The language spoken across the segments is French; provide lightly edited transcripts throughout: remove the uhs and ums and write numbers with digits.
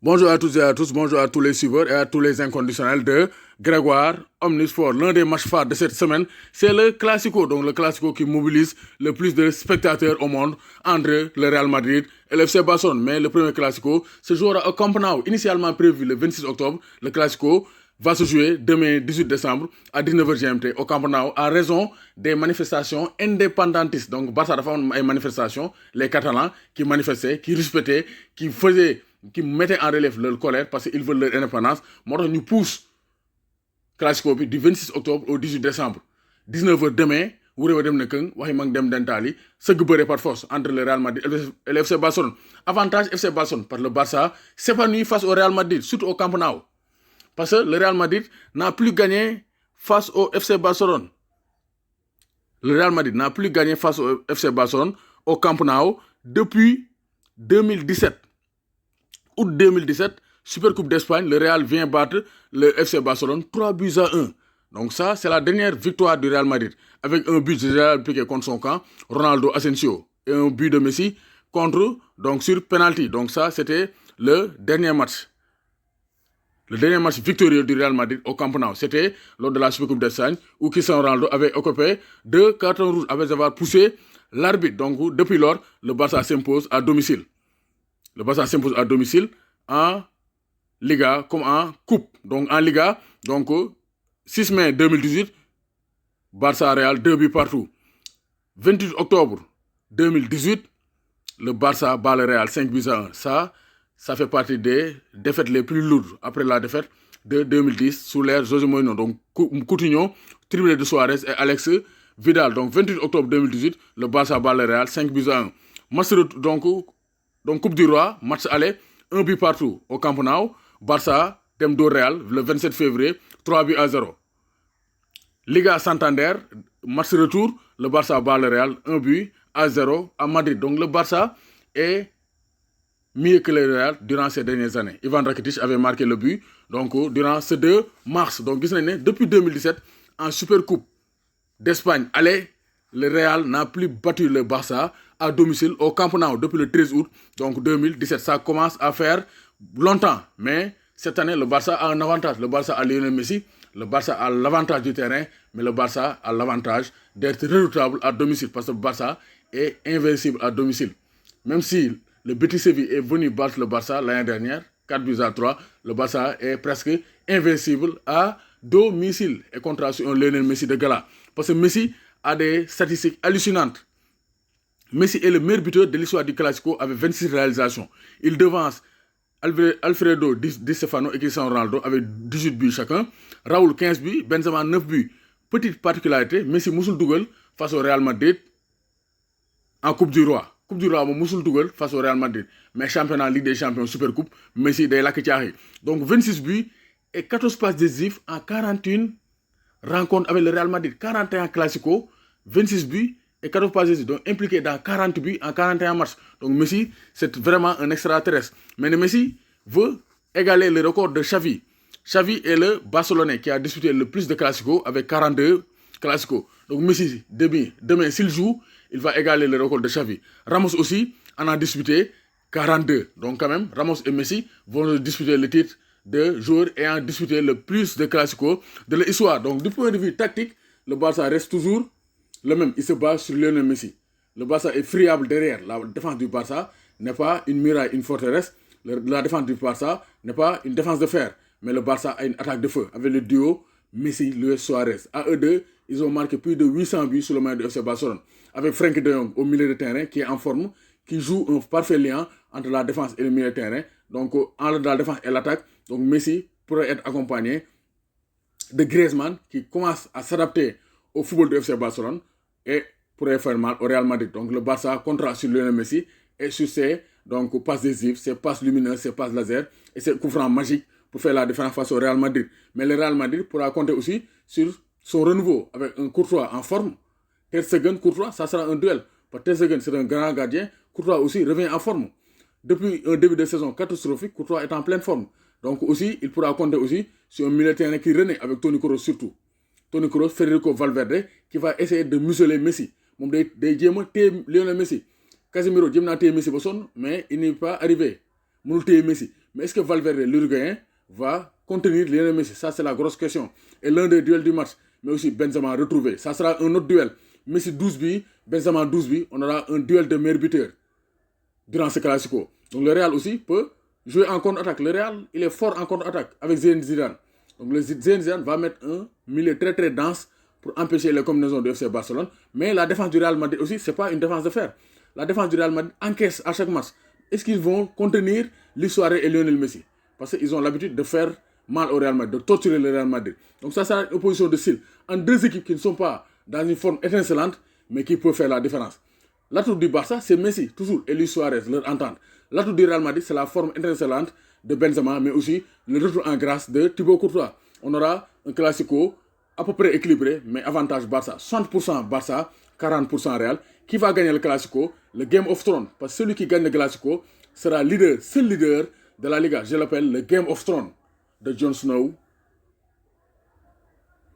Bonjour à toutes et à tous, bonjour à tous les suiveurs et à tous les inconditionnels de Grégoire Omnisport. L'un des matchs phares de cette semaine, c'est le Classico. Donc le Classico qui mobilise le plus de spectateurs au monde entre le Real Madrid et le FC Barcelone. Mais le premier Classico se jouera au Camp Nou. Initialement prévu le 26 octobre, le Classico va se jouer demain 18 décembre à 19h GMT au Camp Nou à raison des manifestations indépendantistes. Donc Barça a fait une manifestation, les Catalans qui manifestaient, qui respectaient, qui mettaient en relève leur colère parce qu'ils veulent leur indépendance. Moi, nous pousse Classico du 26 octobre au 18 décembre. 19h demain, vous avez dem nekeng, waxi mang dem dentali, seug beuré par force entre le Real Madrid et le FC Barcelone. Avantage FC Barcelone par le Barça s'épanouit face au Real Madrid, surtout au Camp Nou. Parce que le Real Madrid n'a plus gagné face au FC Barcelone. Le Real Madrid n'a plus gagné face au FC Barcelone au Camp Nou depuis 2017. Août 2017, Supercoupe d'Espagne, le Real vient battre le FC Barcelone 3-1. Donc ça, c'est la dernière victoire du Real Madrid. Avec un but de Gerard Piqué contre son camp, Ronaldo Asensio, et un but de Messi contre, donc sur penalty. Donc ça, c'était le dernier match. Le dernier match victorieux du Real Madrid au Camp Nou, c'était lors de la Supercoupe d'Espagne où Cristiano Ronaldo avait occupé 2 cartons rouges après avoir poussé l'arbitre. Donc depuis lors, le Barça s'impose à domicile. Le Barça s'impose à domicile en Liga comme en Coupe. Donc en Liga, donc 6 mai 2018, Barça-Real 2 buts partout. 28 octobre 2018, le Barça bat le Real 5-1. Ça fait partie des défaites les plus lourdes après la défaite de 2010 sous l'ère José Mourinho. Donc Coutinho, triplé de Suarez et Alex Vidal. Donc 28 octobre 2018, le Barça bat le Real 5-1. Match donc Coupe du Roi, match aller, 1 but partout au Camp Nou. Barça, dem do Real, le 27 février, 3-0. Liga Santander, match retour, le Barça bat le Real, 1-0 à Madrid. Donc le Barça est mieux que le Real durant ces dernières années. Ivan Rakitic avait marqué le but donc, durant ce 2 mars. Donc depuis 2017, en Supercoupe d'Espagne, allez, le Real n'a plus battu le Barça à domicile au Camp Nou depuis le 13 août donc 2017. Ça commence à faire longtemps. Mais cette année, le Barça a un avantage. Le Barça a Lionel Messi. Le Barça a l'avantage du terrain. Mais le Barça a l'avantage d'être redoutable à domicile. Parce que le Barça est invincible à domicile. Même si le Betis Séville est venu battre le Barça l'année dernière, 4-3, le Barça est presque invincible à domicile. Et contre un Lionel Messi de gala. Parce que Messi a des statistiques hallucinantes. Messi est le meilleur buteur de l'histoire du Classico avec 26 réalisations. Il devance Alfredo Di Stefano et Cristiano Ronaldo avec 18 buts chacun. Raoul 15 buts, Benzema 9 buts. Petite particularité, Messi Moussoul Dougal face au Real Madrid en Coupe du Roi. Coupe du Roi, Moussoul Dougal face au Real Madrid. Mais championnat Ligue des Champions, Supercoupe, Messi de Lakitiahi. Donc 26 buts et 14 passes décisives en 41 rencontres avec le Real Madrid. 41 Classico, 26 buts et 14 passes décisives. Donc impliqué dans 40 buts en 41 matchs. Donc Messi, c'est vraiment un extraterrestre. Mais Messi veut égaler le record de Xavi. Xavi est le Barcelonais qui a disputé le plus de Classico avec 42 Classico. Donc Messi, demain s'il joue, il va égaler le record de Xavi. Ramos aussi en a disputé 42. Donc quand même, Ramos et Messi vont disputer le titre de joueurs ayant disputé le plus de Classico de l'histoire. Donc du point de vue tactique, le Barça reste toujours le même. Il se base sur Lionel Messi. Le Barça est friable derrière. La défense du Barça n'est pas une muraille, une forteresse. La défense du Barça n'est pas une défense de fer. Mais le Barça a une attaque de feu avec le duo Messi-Luis Suarez. À eux deux, ils ont marqué plus de 800 buts sur le maillot de FC Barcelone. Avec Frenkie de Jong au milieu de terrain qui est en forme, qui joue un parfait lien entre la défense et le milieu de terrain. Donc entre la défense et l'attaque, donc Messi pourrait être accompagné de Griezmann qui commence à s'adapter au football de FC Barcelone et pourrait faire mal au Real Madrid. Donc le Barça comptera sur Lionel Messi et sur ses passes décisives, ses passes lumineuses, ses passes laser et ses coups francs magiques pour faire la différence face au Real Madrid. Mais le Real Madrid pourra compter aussi sur son renouveau avec un Courtois en forme. Ter Stegen, Courtois, ça sera un duel. Parce que Ter Stegen, c'est un grand gardien. Courtois aussi revient en forme. Depuis un début de saison catastrophique, Courtois est en pleine forme. Donc aussi, il pourra compter aussi sur un milieu terrain qui renaît avec Toni Kroos surtout. Toni Kroos, Federico Valverde, qui va essayer de museler Messi. Moom day jéem a téye Lionel Messi. Casemiro jéem naa téye Messi ba sonn mais il n'est pas arrivé mënul téye Messi Mais est-ce que Valverde, l'Uruguayen, va contenir Lionel Messi? Ça, c'est la grosse question. Et l'un des duels du match, mais aussi Benzema retrouvé. Ça sera un autre duel. Messi 12 buts, Benzema 12 buts. On aura un duel de meilleurs buteurs durant ce Classico. Donc le Real aussi peut jouer en contre-attaque. Le Real, il est fort en contre-attaque avec Zidane. Donc le Zidane va mettre un milieu très très dense pour empêcher les combinaisons du FC Barcelone. Mais la défense du Real Madrid aussi, ce n'est pas une défense de fer. La défense du Real Madrid encaisse à chaque match. Est-ce qu'ils vont contenir Luis Suarez et Lionel Messi? Parce qu'ils ont l'habitude de faire mal au Real Madrid, de torturer le Real Madrid. Donc ça sera une opposition de style entre deux équipes qui ne sont pas dans une forme étincelante, mais qui peuvent faire la différence. L'atout du Barça, c'est Messi, toujours, et Luis Suarez, leur entente. L'atout du Real Madrid, c'est la forme étincelante de Benzema, mais aussi le retour en grâce de Thibaut Courtois. On aura un Classico à peu près équilibré, mais avantage Barça. 60% Barça, 40% Real. Qui va gagner le Classico? Le Game of Thrones. Parce que celui qui gagne le Classico sera leader, seul leader de la Liga. Je l'appelle le Game of Thrones de Jon Snow.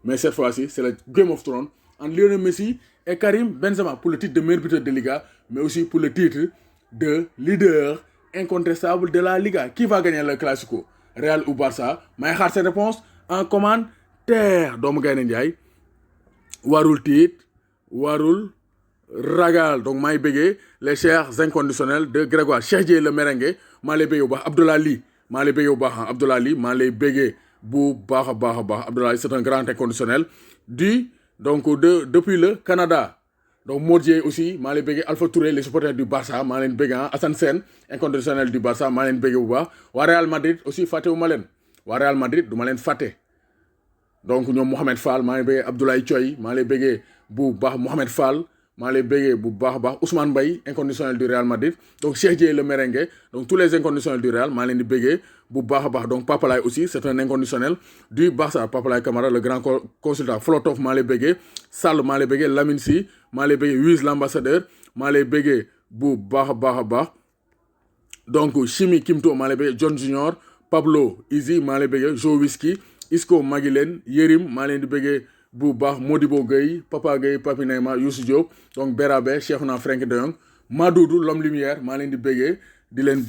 Mais cette fois-ci, c'est le Game of Thrones entre Lionel Messi et Karim Benzema pour le titre de meilleur buteur de Liga, mais aussi pour le titre de leader incontestable de la Liga. Qui va gagner le Classico? Real ou Barça? Mais xaar cette réponse en commentaire. Doomu Gaynde Njaay warul tiit, warul ragal. Donc maay béggee les chers inconditionnels de Grégoire. Cheikh Dieye le merengue maa lay béggee bu baax. Abdoulaye Ly maa lay béggee bu baax. Abdoulaye Ly maa lay béggee bu baax a baax a baax. Abdoulaye c'est un grand inconditionnel depuis le Canada. Donc Modier aussi maa lay béggee. Alpha Touré les supporters du Barça maa leen béggee. Assane Sène inconditionnel du Barça maa leen béggee bu baax. Waa Real Madrid aussi fàttewuma leen. Waa Real Madrid du ma leen fàtte. Donc ñoom Mohamed Fall maa ngi béggee. Abdoulaye Thioy maa lay béggee bu baax. Mohamed Fall maa lay béggee bu baax a baax. Ousmane Mbaye inconditionnel du Real Madrid. Donc Cheikh Dieye le merengue. Donc tous les inconditionnels du Real maa leen di béggee bu baax a baax. Donc Papalay aussi c'est un inconditionnel du Barça. Papalay Camara le grand consultant. Flotov maa lay béggee. Sall maa lay béggee. Lamine Sy maa lay béggee. Wiz l'ambassadeur maa lay béggee bu baax a baax a baax. Donc Chimi Kimto maa lay béggee. John Junior Pablo Easy maa lay béggee. Jo Whisky Isco Maguilène Yérim maa leen di béggee bu baax. Modibo Gueye Papa Gueye Papi Neyma Youssou Diop donc Berabe Cheikhouna Frenkie de Jong Madoudou l'homme lumière maa leen di béggee di leen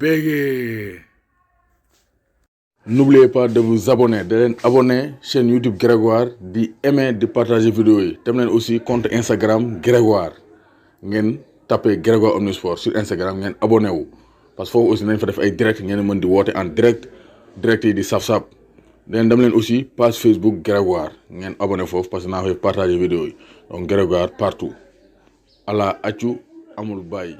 béggee. N'oubliez pas de vous abonner, de leen abonner chaîne YouTube Grégoire, di aimer, di partager vidéo yi. Tam leen aussi compte Instagram Grégoire ngeen tapé Grégoire Omnisport sur Instagram ngeen abonné wu parce que foofu aussi nañ fa def ay direct ngeen mën di woote en direct yi di saf-saf. Dem leen aussi page Facebook Grégoire ngeen abonné foofu parce que naa fay partager vidéo yi donc Grégoire partout ala accu amul bàyyi.